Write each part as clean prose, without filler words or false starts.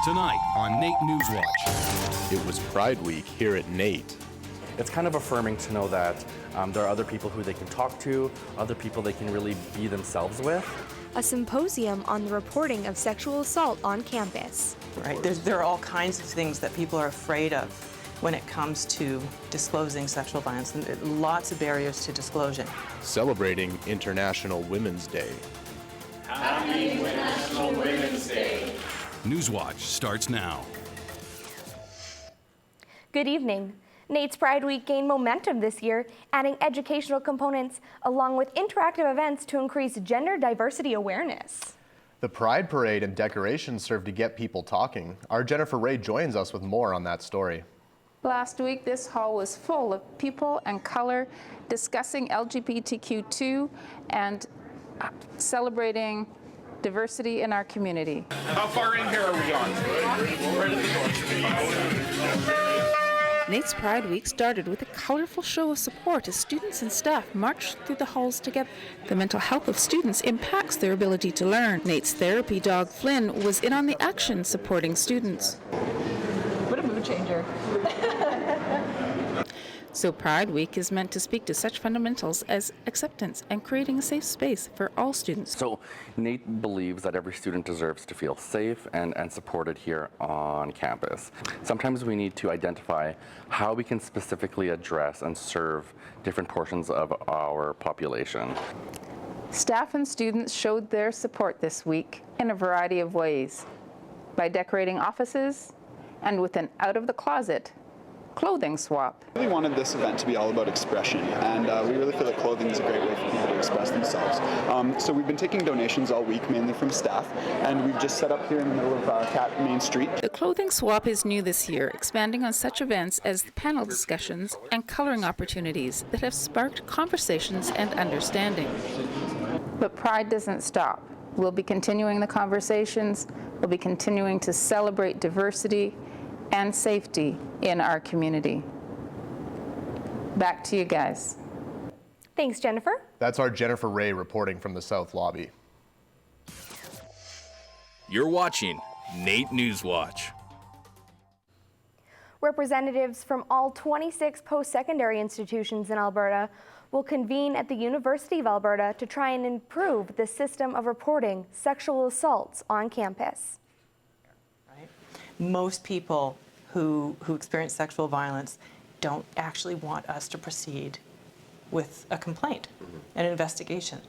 Tonight on NAIT NewsWatch. It was Pride Week here at NAIT. It's kind of affirming to know that there are other people who they can talk to, other people they can really be themselves with. A symposium on the reporting of sexual assault on campus. Right, there are all kinds of things that people are afraid of when it comes to disclosing sexual violence, and lots of barriers to disclosure. Celebrating International Women's Day. Happy International Women's Day. NewsWatch starts now. Good evening. NAIT's Pride Week gained momentum this year, adding educational components along with interactive events to increase gender diversity awareness. The Pride Parade and decorations serve to get people talking. Our Jennifer Ray joins us with more on that story. Last week, this hall was full of people and color discussing LGBTQ2 and celebrating diversity in our community. How far in here are we on? Right at the door. NAIT's Pride Week started with a colorful show of support as students and staff marched through the halls together. The mental health of students impacts their ability to learn. NAIT's therapy dog, Flynn, was in on the action supporting students. What a mood changer. So Pride Week is meant to speak to such fundamentals as acceptance and creating a safe space for all students. So NAIT believes that every student deserves to feel safe and supported here on campus. Sometimes we need to identify how we can specifically address and serve different portions of our population. Staff and students showed their support this week in a variety of ways, by decorating offices and with an out-of-the-closet clothing swap. We really wanted this event to be all about expression, and we really feel that clothing is a great way for people to express themselves. So we've been taking donations all week, mainly from staff, and we've just set up here in the middle of Cat Main Street. The clothing swap is new this year, expanding on such events as the panel discussions and coloring opportunities that have sparked conversations and understanding. But Pride doesn't stop. We'll be continuing the conversations. We'll be continuing to celebrate diversity and safety in our community. Back to you guys. Thanks, Jennifer. That's our Jennifer Ray reporting from the South Lobby. You're watching NAIT NewsWatch. Representatives from all 26 post-secondary institutions in Alberta will convene at the University of Alberta to try and improve the system of reporting sexual assaults on campus. Most people who experience sexual violence don't actually want us to proceed with a complaint, an investigation.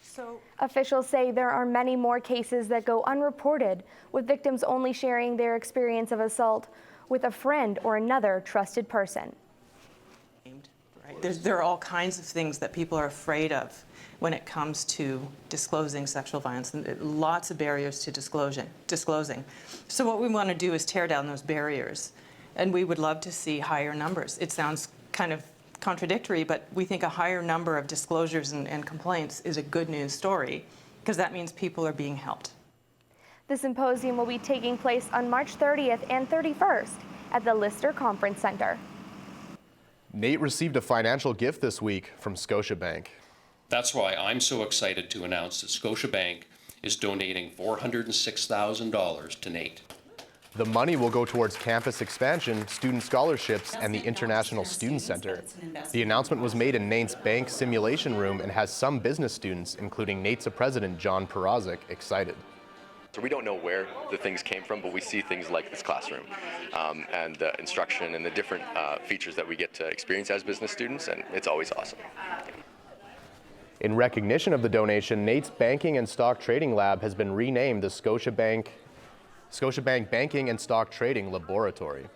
So officials say there are many more cases that go unreported, with victims only sharing their experience of assault with a friend or another trusted person. Right. There are all kinds of things that people are afraid of when it comes to disclosing sexual violence, and lots of barriers to disclosing. So what we want to do is tear down those barriers, and we would love to see higher numbers. It sounds kind of contradictory, but we think a higher number of disclosures and complaints is a good news story, because that means people are being helped. The symposium will be taking place on March 30th and 31st at the Lister Conference Center. NAIT received a financial gift this week from Scotiabank. That's why I'm so excited to announce that Scotiabank is donating $406,000 to NAIT. The money will go towards campus expansion, student scholarships, and the International Student Center. The announcement was made in NAIT's bank simulation room and has some business students, including NAIT's president, John Perozic, excited. So we don't know where the things came from, but we see things like this classroom and the instruction and the different features that we get to experience as business students, and it's always awesome. In recognition of the donation, NAIT's Banking and Stock Trading Lab has been renamed the Scotiabank Banking and Stock Trading Laboratory.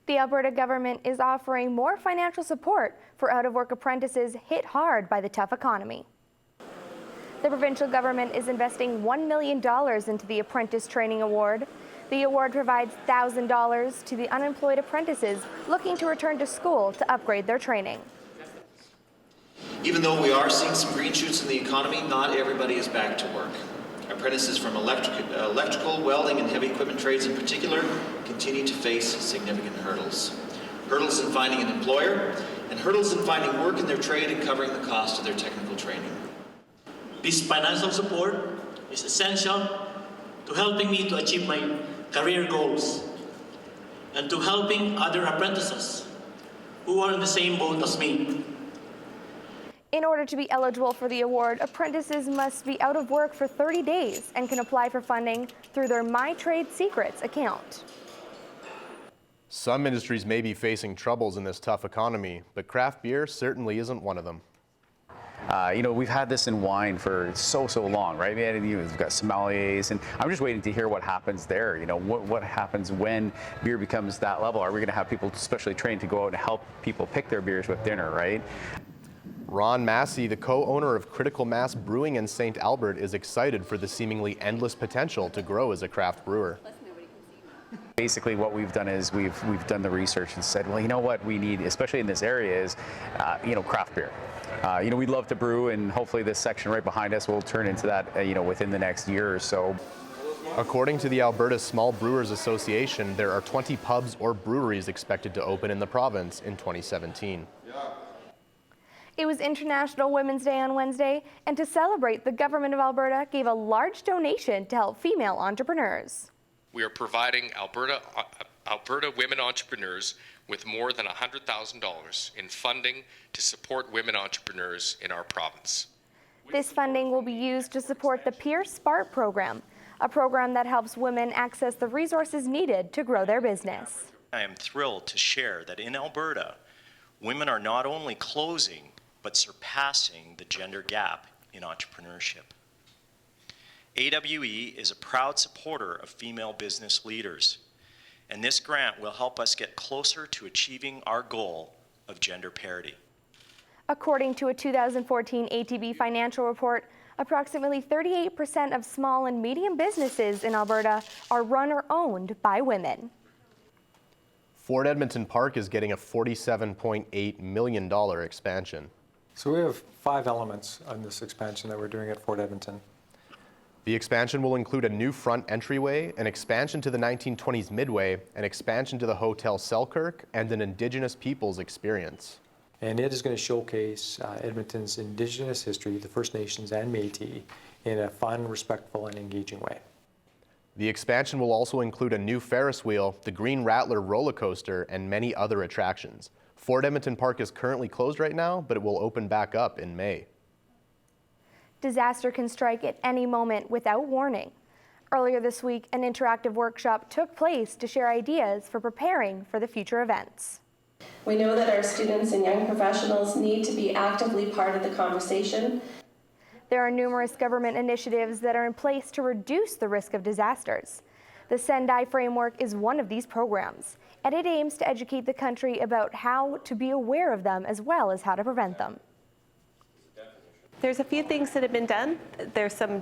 The Alberta government is offering more financial support for out-of-work apprentices hit hard by the tough economy. The provincial government is investing $1 million into the Apprentice Training Award. The award provides $1,000 to the unemployed apprentices looking to return to school to upgrade their training. Even though we are seeing some green shoots in the economy, not everybody is back to work. Apprentices from electrical, welding, and heavy equipment trades in particular continue to face significant hurdles. Hurdles in finding an employer, and hurdles in finding work in their trade and covering the cost of their technical training. This financial support is essential to helping me to achieve my career goals, and to helping other apprentices who are in the same boat as me. In order to be eligible for the award, apprentices must be out of work for 30 days and can apply for funding through their My Trade Secrets account. Some industries may be facing troubles in this tough economy, but craft beer certainly isn't one of them. You know, we've had this in wine for so long, right? We've got sommeliers, and I'm just waiting to hear what happens there. You know, what happens when beer becomes that level? Are we going to have people specially trained to go out and help people pick their beers with dinner, right? Ron Massey, the co-owner of Critical Mass Brewing in St. Albert, is excited for the seemingly endless potential to grow as a craft brewer. Basically, what we've done is we've done the research and said, well, you know what we need, especially in this area, is you know, craft beer. You know, we'd love to brew, and hopefully this section right behind us will turn into that, you know, within the next year or so. According to the Alberta Small Brewers Association, there are 20 pubs or breweries expected to open in the province in 2017. It was International Women's Day on Wednesday, and to celebrate, the government of Alberta gave a large donation to help female entrepreneurs. We are providing Alberta women entrepreneurs with more than $100,000 in funding to support women entrepreneurs in our province. This funding will be used to support the Peer Spark program, a program that helps women access the resources needed to grow their business. I am thrilled to share that in Alberta, women are not only closing but surpassing the gender gap in entrepreneurship. AWE is a proud supporter of female business leaders, and this grant will help us get closer to achieving our goal of gender parity. According to a 2014 ATB financial report, approximately 38% of small and medium businesses in Alberta are run or owned by women. Fort Edmonton Park is getting a $47.8 million expansion. So we have 5 elements on this expansion that we're doing at Fort Edmonton. The expansion will include a new front entryway, an expansion to the 1920s Midway, an expansion to the Hotel Selkirk, and an Indigenous peoples experience. And it is going to showcase Edmonton's Indigenous history, the First Nations and Métis, in a fun, respectful, and engaging way. The expansion will also include a new Ferris wheel, the Green Rattler roller coaster, and many other attractions. Fort Edmonton Park is currently closed right now, but it will open back up in May. Disaster can strike at any moment without warning. Earlier this week, an interactive workshop took place to share ideas for preparing for the future events. We know that our students and young professionals need to be actively part of the conversation. There are numerous government initiatives that are in place to reduce the risk of disasters. The Sendai Framework is one of these programs, and it aims to educate the country about how to be aware of them as well as how to prevent them. There's a few things that have been done. There's some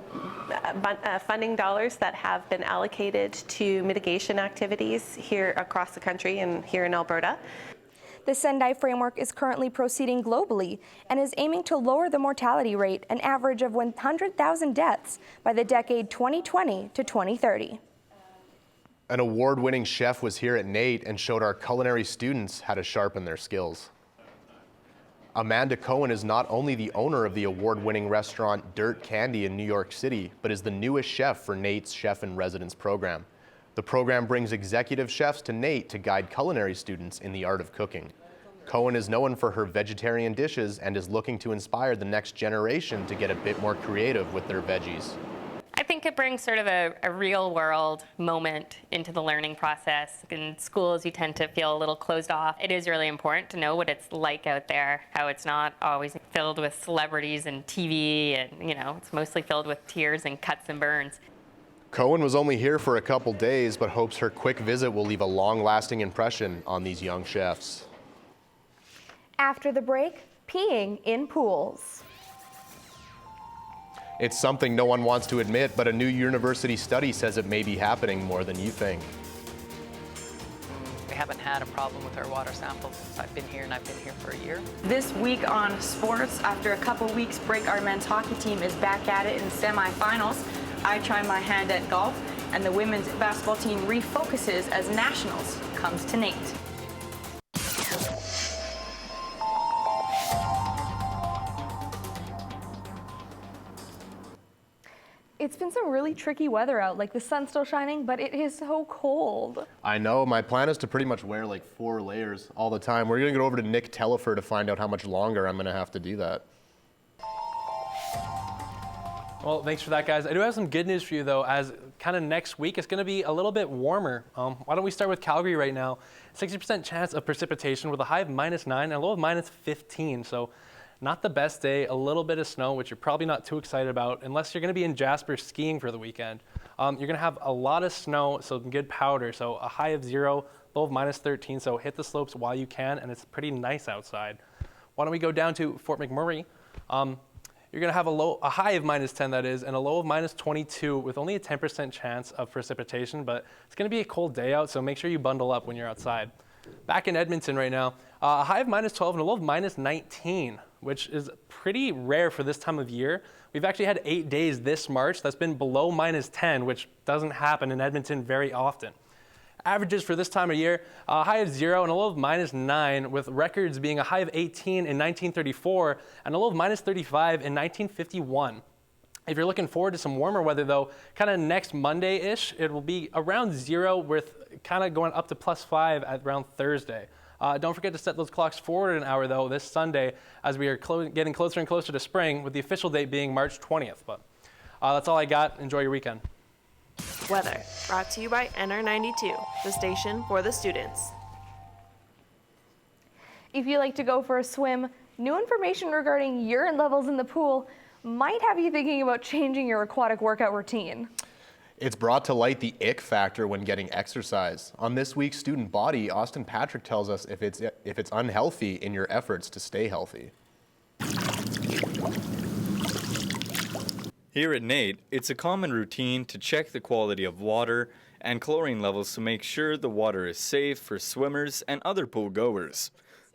funding dollars that have been allocated to mitigation activities here across the country and here in Alberta. The Sendai Framework is currently proceeding globally and is aiming to lower the mortality rate, an average of 100,000 deaths, by the decade 2020 to 2030. An award-winning chef was here at NAIT and showed our culinary students how to sharpen their skills. Amanda Cohen is not only the owner of the award-winning restaurant Dirt Candy in New York City, but is the newest chef for NAIT's Chef in Residence program. The program brings executive chefs to NAIT to guide culinary students in the art of cooking. Cohen is known for her vegetarian dishes and is looking to inspire the next generation to get a bit more creative with their veggies. I think it brings sort of a real-world moment into the learning process. In schools, you tend to feel a little closed off. It is really important to know what it's like out there, how it's not always filled with celebrities and TV, and, you know, it's mostly filled with tears and cuts and burns. Cohen was only here for a couple days, but hopes her quick visit will leave a long-lasting impression on these young chefs. After the break, peeing in pools. It's something no one wants to admit, but a new university study says it may be happening more than you think. We haven't had a problem with our water samples since I've been here, and I've been here for a year. This week on sports, after a couple weeks break, our men's hockey team is back at it in semifinals. I try my hand at golf, and the women's basketball team refocuses as nationals comes to NAIT. It's been some some really tricky weather out. Like the sun's still shining, but it is so cold. I know. My plan is to pretty much wear like 4 layers all the time. We're going to go over to Nick Tellifer to find out how much longer I'm going to have to do that. Well, thanks for that, guys. I do have some good news for you, though, as kind of next week it's going to be a little bit warmer. Why don't we start with Calgary right now? 60% chance of precipitation with a high of -9 and a low of -15. So not the best day. A little bit of snow, which you're probably not too excited about unless you're going to be in Jasper skiing for the weekend. You're going to have a lot of snow, so good powder. So a high of 0, low of -13. So hit the slopes while you can, and it's pretty nice outside. Why don't we go down to Fort McMurray? You're going to have a high of -10, that is, and a low of -22 with only a 10% chance of precipitation, but it's going to be a cold day out, so make sure you bundle up when you're outside. Back in Edmonton right now, a high of -12 and a low of -19, which is pretty rare for this time of year. We've actually had 8 days this March that's been below -10, which doesn't happen in Edmonton very often. Averages for this time of year, a high of 0 and a low of -9, with records being a high of 18 in 1934 and a low of -35 in 1951. If you're looking forward to some warmer weather, though, kind of next Monday-ish, it will be around 0 with kind of going up to +5 at around Thursday. Don't forget to set those clocks forward an hour, though, this Sunday as we are getting closer and closer to spring, with the official date being March 20th. But that's all I got. Enjoy your weekend. Weather, brought to you by NR92, the station for the students. If you like to go for a swim, new information regarding urine levels in the pool might have you thinking about changing your aquatic workout routine. It's brought to light the ick factor when getting exercise. On this week's Student Body, Austin Patrick tells us if it's unhealthy in your efforts to stay healthy. Here at NAIT, it's a common routine to check the quality of water and chlorine levels to make sure the water is safe for swimmers and other pool goers.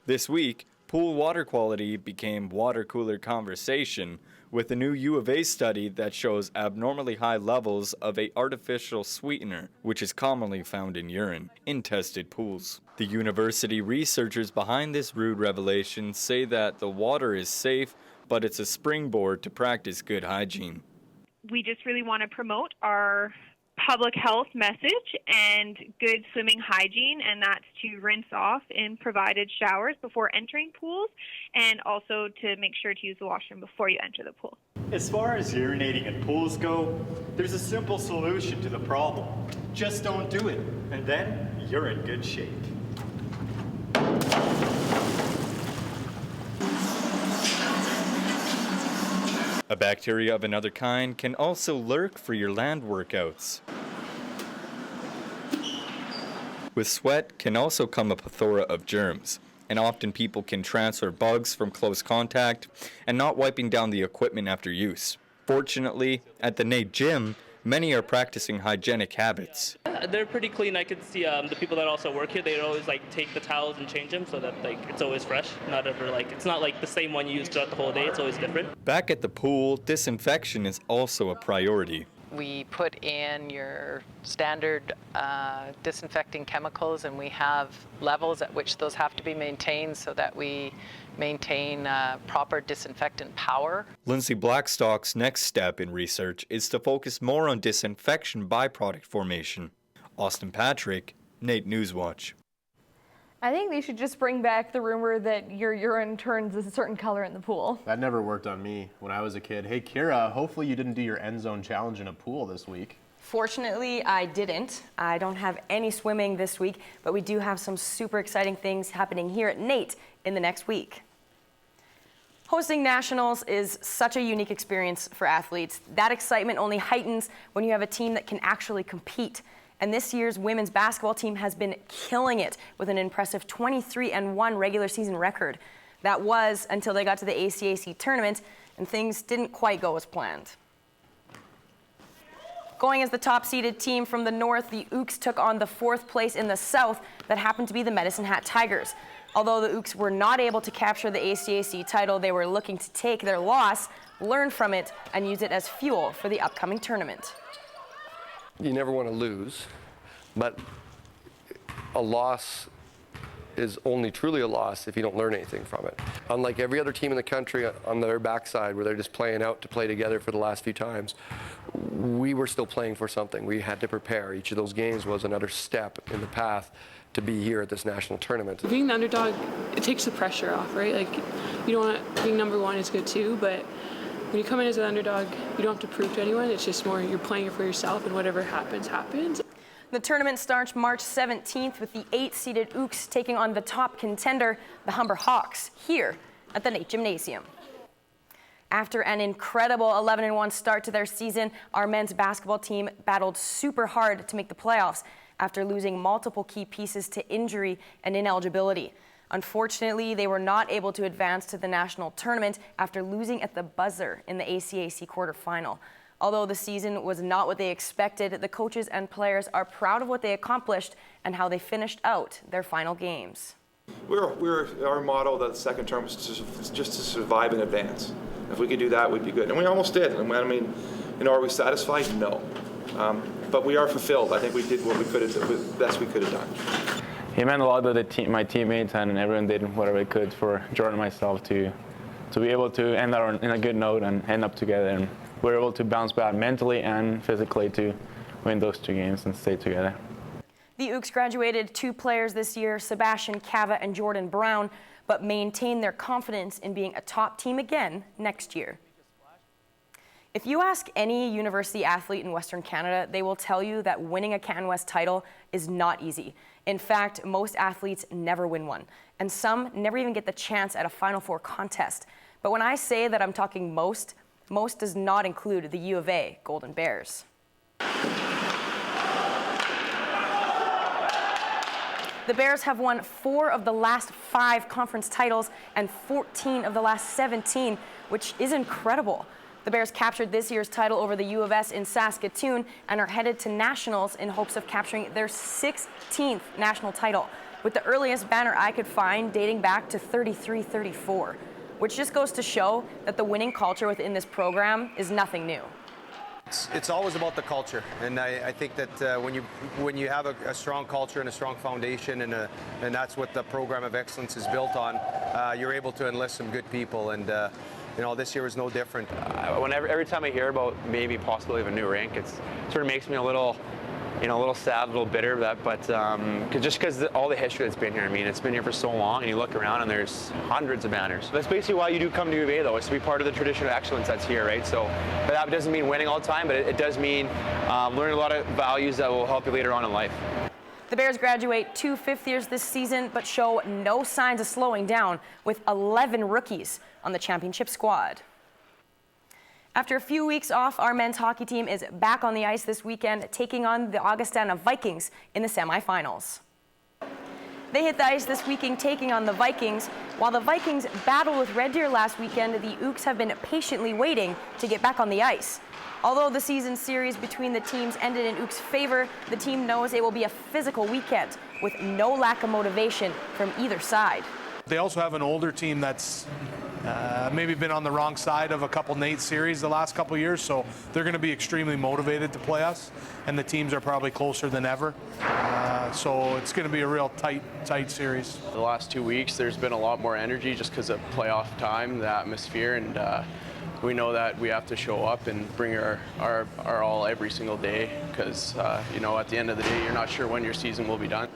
This week, pool water quality became water cooler conversation with a new U of A study that shows abnormally high levels of an artificial sweetener, which is commonly found in urine, in tested pools. The university researchers behind this rude revelation say that the water is safe, but it's a springboard to practice good hygiene. We just really want to promote our public health message and good swimming hygiene, and that's to rinse off in provided showers before entering pools, and also to make sure to use the washroom before you enter the pool. As far as urinating in pools go, there's a simple solution to the problem. Just don't do it, and then you're in good shape. A bacteria of another kind can also lurk for your land workouts. With sweat can also come a plethora of germs, and often people can transfer bugs from close contact and not wiping down the equipment after use. Fortunately, at the NAIT gym, many are practicing hygienic habits. They're pretty clean. I could see the people that also work here, they always take the towels and change them so that it's always fresh. Not ever it's not like the same one you use throughout the whole day. It's always different. Back at the pool, disinfection is also a priority. We put in your standard disinfecting chemicals, and we have levels at which those have to be maintained so that we maintain proper disinfectant power. Lindsay Blackstock's next step in research is to focus more on disinfection byproduct formation. Austin Patrick, NAIT NewsWatch. I think they should just bring back the rumor that your urine turns a certain color in the pool. That never worked on me when I was a kid. Hey, Kira, hopefully you didn't do your end zone challenge in a pool this week. Fortunately, I didn't. I don't have any swimming this week, but we do have some super exciting things happening here at NAIT in the next week. Hosting nationals is such a unique experience for athletes. That excitement only heightens when you have a team that can actually compete. And this year's women's basketball team has been killing it with an impressive 23-1 regular season record. That was until they got to the ACAC tournament and things didn't quite go as planned. Going as the top-seeded team from the north, the Eerkes took on the 4th place in the south that happened to be the Medicine Hat Tigers. Although the Eerkes were not able to capture the ACAC title, they were looking to take their loss, learn from it, and use it as fuel for the upcoming tournament. You never want to lose, but a loss is only truly a loss if you don't learn anything from it. Unlike every other team in the country on their backside where they're just playing out to play together for the last few times, we were still playing for something. We had to prepare. Each of those games was another step in the path to be here at this national tournament. Being the underdog, it takes the pressure off, right? Like, you don't want being number one is good too, but when you come in as an underdog, you don't have to prove to anyone. It's just more you're playing it for yourself, and whatever happens, happens. The tournament starts March 17th with the 8-seeded Eerkes taking on the top contender, the Humber Hawks, here at the NAIT Gymnasium. After an incredible 11-1 start to their season, our men's basketball team battled super hard to make the playoffs after losing multiple key pieces to injury and ineligibility. Unfortunately, they were not able to advance to the national tournament after losing at the buzzer in the ACAC quarterfinal. Although the season was not what they expected, the coaches and players are proud of what they accomplished and how they finished out their final games. Our motto that second term was just to survive and advance. If we could do that, we'd be good. And we almost did. I mean, are we satisfied? No. But we are fulfilled. I think we did what we could have, the best we could have done. It meant a lot to my teammates, and everyone did whatever they could for Jordan and myself to be able to end on a good note and end up together. And we were able to bounce back mentally and physically to win those 2 games and stay together. The Eerkes graduated 2 players this year, Sebastian Cava and Jordan Brown, but maintain their confidence in being a top team again next year. If you ask any university athlete in Western Canada, they will tell you that winning a CanWest title is not easy. In fact, most athletes never win one, and some never even get the chance at a Final Four contest. But when I say that I'm talking most does not include the U of A Golden Bears. The Bears have won 4 of the last 5 conference titles and 14 of the last 17, which is incredible. The Bears captured this year's title over the U of S in Saskatoon and are headed to nationals in hopes of capturing their 16th national title, with the earliest banner I could find dating back to 33-34, which just goes to show that the winning culture within this program is nothing new. It's always about the culture, and I think that when you have a strong culture and a strong foundation, and that's what the program of excellence is built on, you're able to enlist some good people, and this year was no different. Every time I hear about maybe possibility of a new rink, it sort of makes me a little sad, a little bitter, but just because all the history that's been here. I mean, it's been here for so long, and you look around and there's hundreds of banners. That's basically why you do come to U of A, though, is to be part of the tradition of excellence that's here, right? So, but that doesn't mean winning all the time, but it does mean learning a lot of values that will help you later on in life. The Bears graduate 2 fifth-years this season, but show no signs of slowing down, with 11 rookies on the championship squad. After a few weeks off, our men's hockey team is back on the ice this weekend, taking on the Augustana Vikings in the semifinals. They hit the ice this weekend taking on the Vikings. While the Vikings battled with Red Deer last weekend, the Eerkes have been patiently waiting to get back on the ice. Although the season series between the teams ended in Eerkes' favor, the team knows it will be a physical weekend with no lack of motivation from either side. They also have an older team that's maybe been on the wrong side of a couple NAIT series the last couple years, so they're going to be extremely motivated to play us, and the teams are probably closer than ever. So it's going to be a real tight series. The last 2 weeks, there's been a lot more energy just because of playoff time, the atmosphere, and we know that we have to show up and bring our all every single day because, at the end of the day, you're not sure when your season will be done.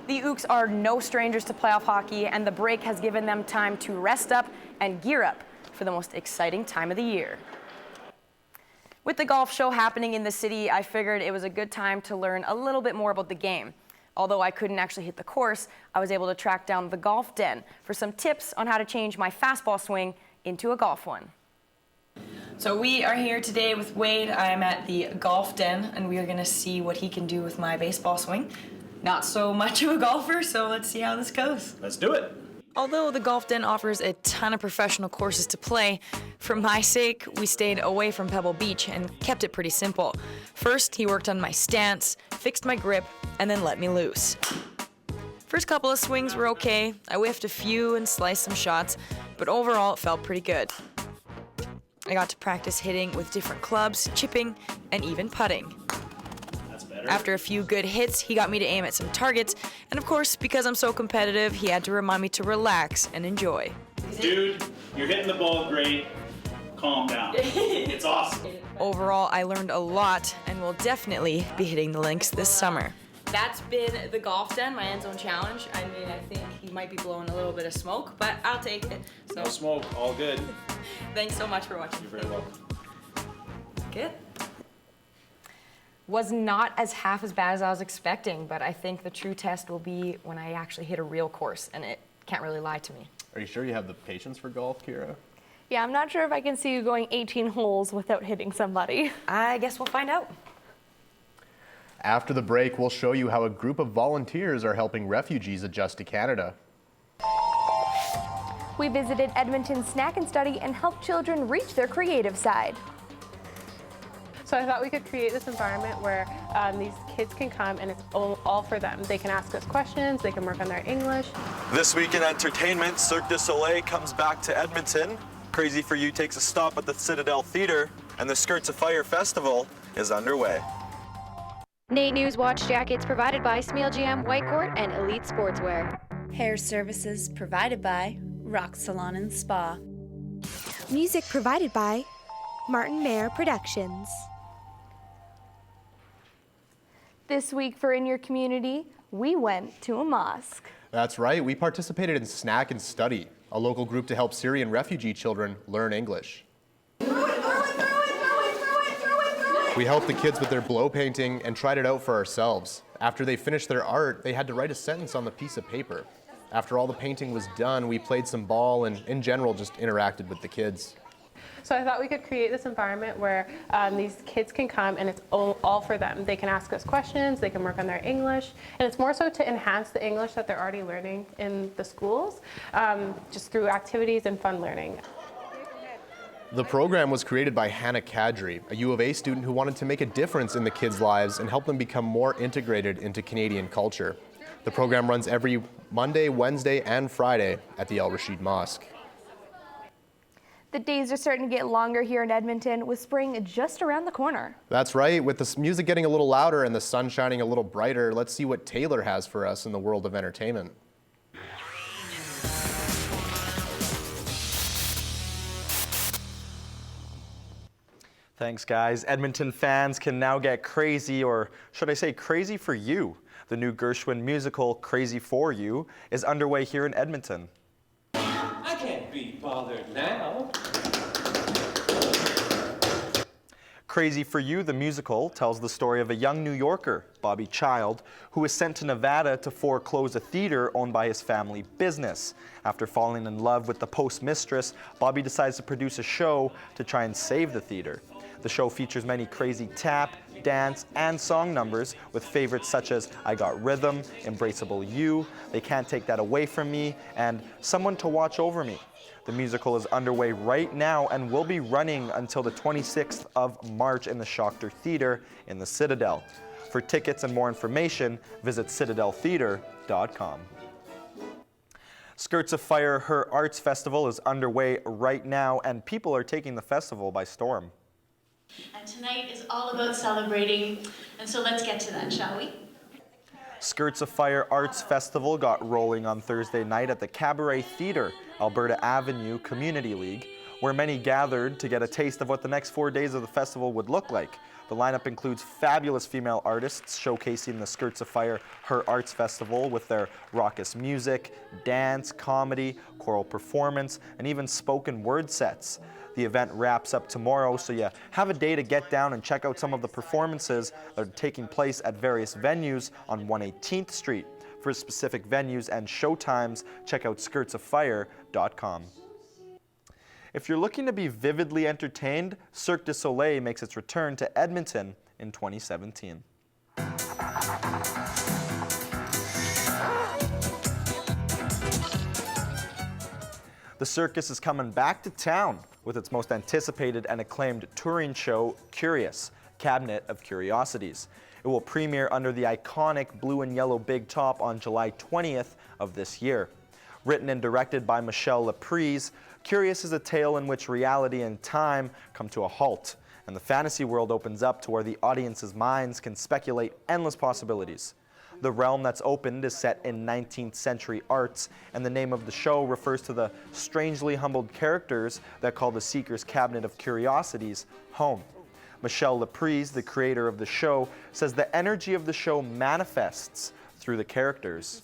The Eerkes are no strangers to playoff hockey, and the break has given them time to rest up and gear up for the most exciting time of the year. With the golf show happening in the city, I figured it was a good time to learn a little bit more about the game. Although I couldn't actually hit the course, I was able to track down the Golf Den for some tips on how to change my fastball swing into a golf one. So we are here today with Wade. I'm at the Golf Den, and we are going to see what he can do with my baseball swing. Not so much of a golfer, so let's see how this goes. Let's do it. Although the Golf Den offers a ton of professional courses to play, for my sake, we stayed away from Pebble Beach and kept it pretty simple. First, he worked on my stance, fixed my grip, and then let me loose. First couple of swings were okay. I whiffed a few and sliced some shots, but overall it felt pretty good. I got to practice hitting with different clubs, chipping, and even putting. That's better. After a few good hits, he got me to aim at some targets, and of course, because I'm so competitive, he had to remind me to relax and enjoy. Dude, you're hitting the ball great. Calm down. It's awesome. Overall, I learned a lot and will definitely be hitting the links this summer. That's been the Golf Den, my end zone challenge. I mean, I think he might be blowing a little bit of smoke, but I'll take it. So, No smoke, all good. thanks so much for watching. You're very welcome. Good. Was not as half as bad as I was expecting, but I think the true test will be when I actually hit a real course, and it can't really lie to me. Are you sure you have the patience for golf, Kira? Yeah, I'm not sure if I can see you going 18 holes without hitting somebody. I guess we'll find out. After the break, we'll show you how a group of volunteers are helping refugees adjust to Canada. We visited Edmonton's Snack and Study and helped children reach their creative side. So I thought we could create this environment where these kids can come and it's all for them. They can ask us questions, they can work on their English. This week in entertainment, Cirque du Soleil comes back to Edmonton. Crazy for You takes a stop at the Citadel Theatre, and the Skirts of Fire Festival is underway. NAIT NewsWatch jackets provided by Smeal Jam, Whitecourt, and Elite Sportswear. Hair services provided by Rock Salon and Spa. Music provided by Martin Mayer Productions. This week for In Your Community, we went to a mosque. That's right, we participated in Snack and Study, a local group to help Syrian refugee children learn English. We helped the kids with their blow painting and tried it out for ourselves. After they finished their art, they had to write a sentence on the piece of paper. After all the painting was done, we played some ball and in general just interacted with the kids. So I thought we could create this environment where these kids can come and it's all for them. They can ask us questions, they can work on their English, and it's more so to enhance the English that they're already learning in the schools, just through activities and fun learning. The program was created by Hannah Kadri, a U of A student who wanted to make a difference in the kids' lives and help them become more integrated into Canadian culture. The program runs every Monday, Wednesday, and Friday at the El Rashid Mosque. The days are starting to get longer here in Edmonton, with spring just around the corner. That's right. With the music getting a little louder and the sun shining a little brighter, let's see what Taylor has for us in the world of entertainment. Thanks, guys. Edmonton fans can now get crazy, or should I say crazy for you. The new Gershwin musical, Crazy for You, is underway here in Edmonton. I can't be bothered now. Crazy for You, the musical, tells the story of a young New Yorker, Bobby Child, who was sent to Nevada to foreclose a theater owned by his family business. After falling in love with the postmistress, Bobby decides to produce a show to try and save the theater. The show features many crazy tap, dance, and song numbers with favorites such as I Got Rhythm, Embraceable You, They Can't Take That Away From Me, and Someone to Watch Over Me. The musical is underway right now and will be running until the 26th of March in the Schachter Theatre in the Citadel. For tickets and more information, visit citadeltheatre.com. Skirts of Fire, Her Arts Festival is underway right now, and people are taking the festival by storm. And tonight is all about celebrating, and so let's get to that, shall we? Skirts of Fire Arts Festival got rolling on Thursday night at the Cabaret Theatre, Alberta Avenue Community League, where many gathered to get a taste of what the next 4 days of the festival would look like. The lineup includes fabulous female artists showcasing the Skirts of Fire Her Arts Festival with their raucous music, dance, comedy, choral performance, and even spoken word sets. The event wraps up tomorrow, so you have a day to get down and check out some of the performances that are taking place at various venues on 118th Street. For specific venues and showtimes, check out skirtsoffire.com. If you're looking to be vividly entertained, Cirque du Soleil makes its return to Edmonton in 2017. The circus is coming back to town with its most anticipated and acclaimed touring show, Curious, Cabinet of Curiosities. It will premiere under the iconic blue and yellow big top on July 20th of this year. Written and directed by Michelle Laprise, Curious is a tale in which reality and time come to a halt and the fantasy world opens up to where the audience's minds can speculate endless possibilities. The realm that's opened is set in 19th century arts, and the name of the show refers to the strangely humbled characters that call the Seeker's Cabinet of Curiosities home. Michelle Laprise, the creator of the show, says the energy of the show manifests through the characters.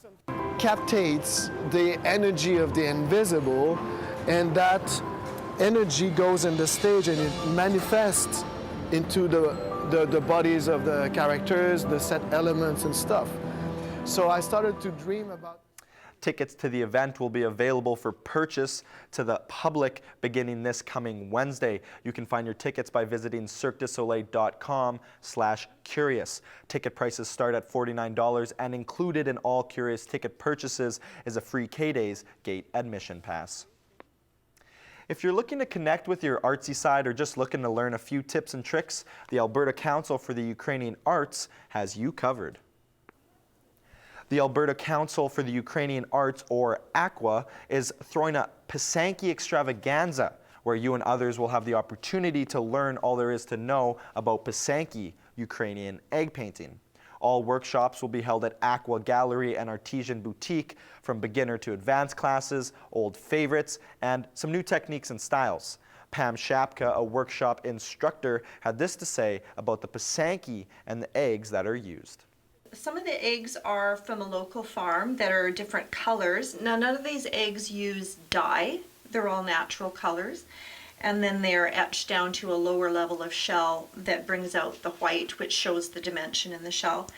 Captates the energy of the invisible, and that energy goes in the stage and it manifests into the bodies of the characters, the set elements and stuff. So I started to dream about... Tickets to the event will be available for purchase to the public beginning this coming Wednesday. You can find your tickets by visiting cirquedusoleil.com/curious. Ticket prices start at $49, and included in all Curious ticket purchases is a free K-Days gate admission pass. If you're looking to connect with your artsy side or just looking to learn a few tips and tricks, the Alberta Council for the Ukrainian Arts has you covered. The Alberta Council for the Ukrainian Arts, or ACWA, is throwing a Pisanki extravaganza where you and others will have the opportunity to learn all there is to know about Pisanki, Ukrainian egg painting. All workshops will be held at ACWA Gallery and Artesian Boutique, from beginner to advanced classes, old favorites, and some new techniques and styles. Pam Shapka, a workshop instructor, had this to say about the Pisanki and the eggs that are used. Some of the eggs are from a local farm that are different colors. Now, none of these eggs use dye. They're all natural colors. And then they're etched down to a lower level of shell that brings out the white, which shows the dimension in the shell.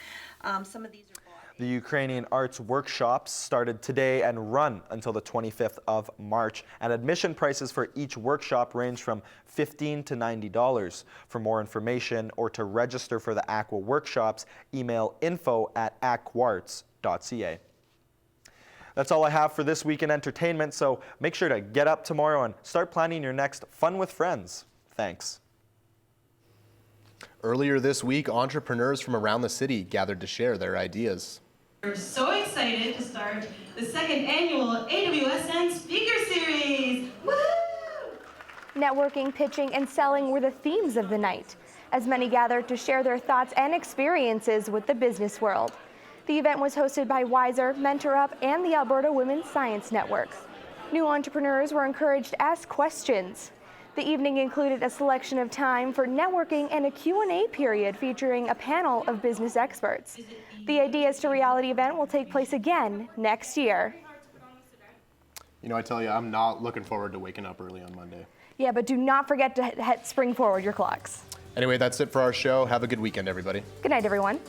Some of these are The Ukrainian Arts Workshops started today and run until the 25th of March, and admission prices for each workshop range from $15 to $90. For more information or to register for the ACWA workshops, email info@aquarts.ca. That's all I have for this week in entertainment, so make sure to get up tomorrow and start planning your next Fun with Friends. Thanks. Earlier this week, entrepreneurs from around the city gathered to share their ideas. We're so excited to start the second annual AWSN Speaker Series. Woo! Networking, pitching, and selling were the themes of the night, as many gathered to share their thoughts and experiences with the business world. The event was hosted by Wiser, MentorUp, and the Alberta Women's Science Network. New entrepreneurs were encouraged to ask questions. The evening included a selection of time for networking and a Q&A period featuring a panel of business experts. The Ideas to Reality event will take place again next year. You know, I tell you, I'm not looking forward to waking up early on Monday. Yeah, but do not forget to spring forward your clocks. Anyway, that's it for our show. Have a good weekend, everybody. Good night, everyone.